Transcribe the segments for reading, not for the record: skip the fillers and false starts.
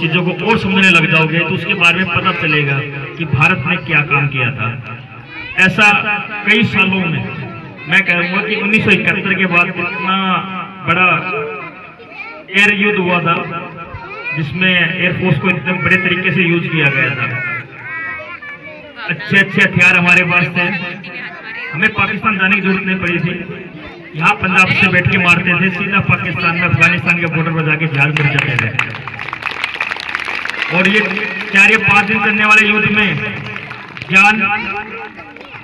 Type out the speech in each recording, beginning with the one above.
चीजों को और समझने लग जाओगे तो उसके बारे में पता चलेगा कि भारत ने क्या काम किया था। ऐसा कई सालों में मैं कहूँगा कि 1971 के बाद इतना बड़ा एयर युद्ध हुआ था जिसमें एयरफोर्स को इतने बड़े तरीके से यूज किया गया था। अच्छे अच्छे हथियार हमारे पास थे, हमें पाकिस्तान जाने की जरूरत नहीं पड़ी थी। यहाँ पंजाब से बैठ के मारते थे, सीधा पाकिस्तान में अफगानिस्तान के बॉर्डर पर जाके जहाज मिल जाते थे। और ये 4-5 दिन चलने वाले युद्ध में जान,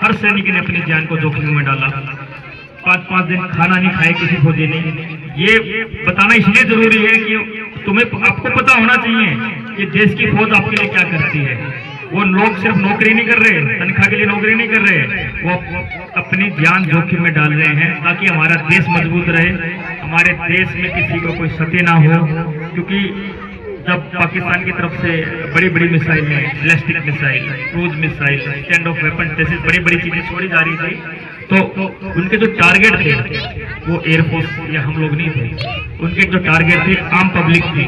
हर सैनिक ने अपनी जान को जोखिम में डाला। 5-5 दिन खाना नहीं खाए किसी फौजी ने। ये बताना इसलिए जरूरी है कि आपको पता होना चाहिए कि देश की फौज आपके लिए क्या करती है। वो लोग सिर्फ नौकरी नहीं कर रहे, तनख्वाह के लिए नौकरी नहीं कर रहे, वो अपनी जान जोखिम में डाल रहे हैं ताकि हमारा देश मजबूत रहे, हमारे देश में किसी को कोई क्षति ना हो। क्योंकि जब पाकिस्तान की तरफ से बड़ी बड़ी मिसाइलें, ballistic missile, cruise missile, stand of weapon जैसी बड़ी बड़ी चीजें छोड़ी जा रही थी, तो उनके जो टारगेट थे वो एयरफोर्स या हम लोग नहीं थे। उनके जो टारगेट थे आम पब्लिक थी,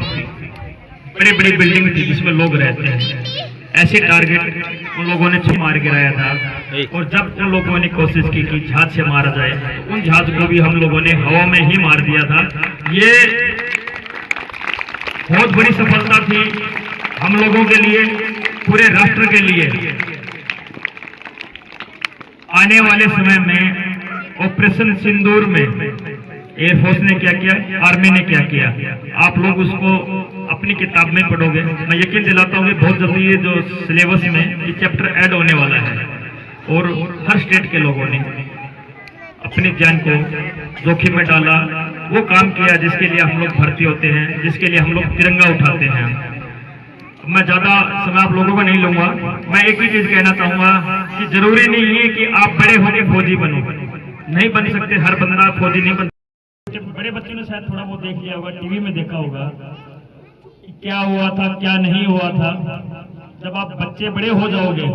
बड़ी बड़ी बिल्डिंग थी जिसमें लोग रहते हैं। ऐसे टारगेट उन लोगों ने मार गिराया था। और जब उन लोगों ने कोशिश की कि जहाज से मारा जाए, तो उन जहाज को भी हम लोगों ने हवा में ही मार दिया था। ये बहुत बड़ी सफलता थी हम लोगों के लिए, पूरे राष्ट्र के लिए। आने वाले समय में ऑपरेशन सिंदूर में एयरफोर्स ने क्या किया, आर्मी ने क्या किया, आप लोग उसको अपनी किताब में पढ़ोगे। मैं यकीन दिलाता हूँ कि बहुत जल्दी ये जो सिलेबस में ये चैप्टर ऐड होने वाला है। और हर स्टेट के लोगों ने अपनी जान को जोखिम में डाला, वो काम किया जिसके लिए हम लोग भर्ती होते हैं, जिसके लिए हम लोग तिरंगा उठाते हैं। मैं ज्यादा समय आप लोगों को नहीं लूंगा। मैं एक ही चीज कहना चाहूंगा कि जरूरी नहीं है कि आप बड़े होकर फौजी बनो, नहीं बन सकते, हर बंदा फौजी नहीं बन। बड़े बच्चों ने शायद थोड़ा बहुत देख लिया होगा, टीवी में देखा होगा कि क्या हुआ था क्या नहीं हुआ था। जब आप बच्चे बड़े हो जाओगे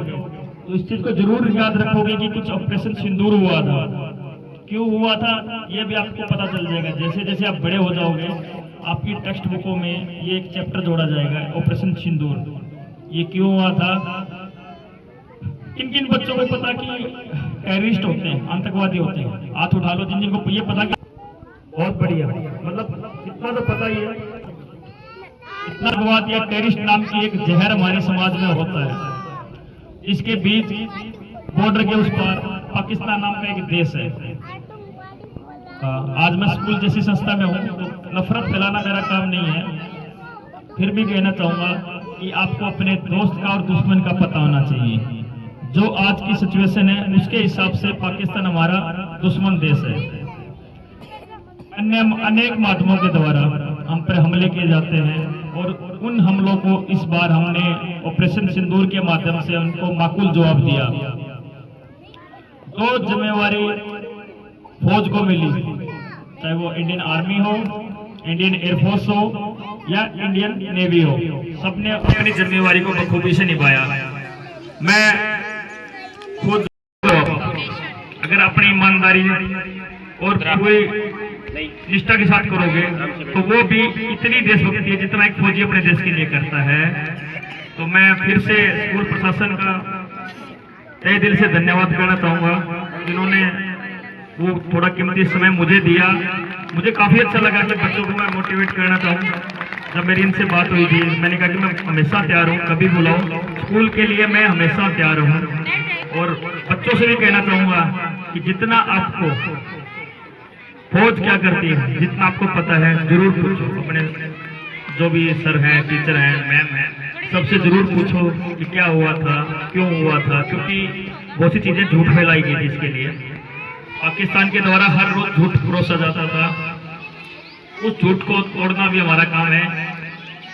तो इस चीज को जरूर याद रखोगे कि कुछ ऑपरेशन सिंदूर हुआ था, क्यों हुआ था ये भी आपको पता चल जाएगा। जैसे जैसे आप बड़े हो जाओगे आपकी टेक्स्ट बुकों में ये एक चैप्टर जोड़ा जाएगा, ऑपरेशन सिंदूर, ये क्यों हुआ था। किन किन बच्चों को पता कि टेररिस्ट होते हैं, आतंकवादी होते हैं, हाथ उठा लो जिन जिनको ये पता कि बहुत बढ़िया, मतलब इतना तो पता ही है। इतना आतंकवाद या टेररिस्ट नाम की एक जहर हमारे समाज में होता है। इसके बीच बॉर्डर के उस पार पाकिस्तान नाम का एक देश है। आज मैं स्कूल जैसी संस्था में हूँ तो नफरत फैलाना मेरा काम नहीं है, फिर भी कहना चाहूंगा कि आपको अपने दोस्त का और दुश्मन का पता होना चाहिए। जो आज की सिचुएशन है उसके हिसाब से पाकिस्तान हमारा दुश्मन देश है। अनेक माध्यमों के द्वारा हम पर हमले किए जाते हैं और उन हमलों को इस बार हमने ऑपरेशन सिंदूर के माध्यम से उनको माकूल जवाब दिया। दो जिम्मेवारी फौज को मिली, चाहे वो इंडियन आर्मी हो, इंडियन एयरफोर्स हो या इंडियन नेवी हो, सबने अपनी जिम्मेवारी को बखूबी से निभाया। मैं खुद अगर अपनी ईमानदारी और पूरी निष्ठा के साथ करोगे तो वो भी इतनी देशभक्ति है जितना एक फौजी अपने देश के लिए करता है। तो मैं फिर से स्कूल प्रशासन का तहे दिल से धन्यवाद करना चाहूंगा, जिन्होंने वो थोड़ा कीमती समय मुझे दिया। मुझे काफी अच्छा लगा कि बच्चों को मैं मोटिवेट करना चाहूँ। जब मेरी इनसे बात हुई थी मैंने कहा कि मैं हमेशा तैयार हूँ, कभी बुलाओ, स्कूल के लिए मैं हमेशा तैयार हूँ। और बच्चों से भी कहना चाहूंगा कि जितना आपको फौज क्या करती है, जितना आपको पता है जरूर पूछो। अपने जो भी सर हैं, टीचर हैं, मैम हैं, सबसे जरूर पूछो कि क्या हुआ था, क्यों हुआ था। क्योंकि बहुत सी चीजें झूठ फैलाई गई थी। इसके लिए पाकिस्तान के द्वारा हर रोज झूठ परोसा जाता था। उस झूठ को तोड़ना भी हमारा काम है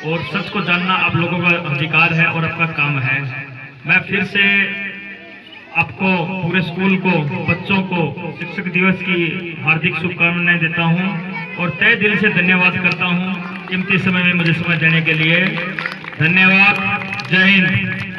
और सच को जानना आप लोगों का अधिकार है और आपका काम है। मैं फिर से आपको, पूरे स्कूल को, बच्चों को शिक्षक दिवस की हार्दिक शुभकामनाएं देता हूं और तहे दिल से धन्यवाद करता हूं कीमती समय में मुझे समय देने के लिए। धन्यवाद। जय हिंद।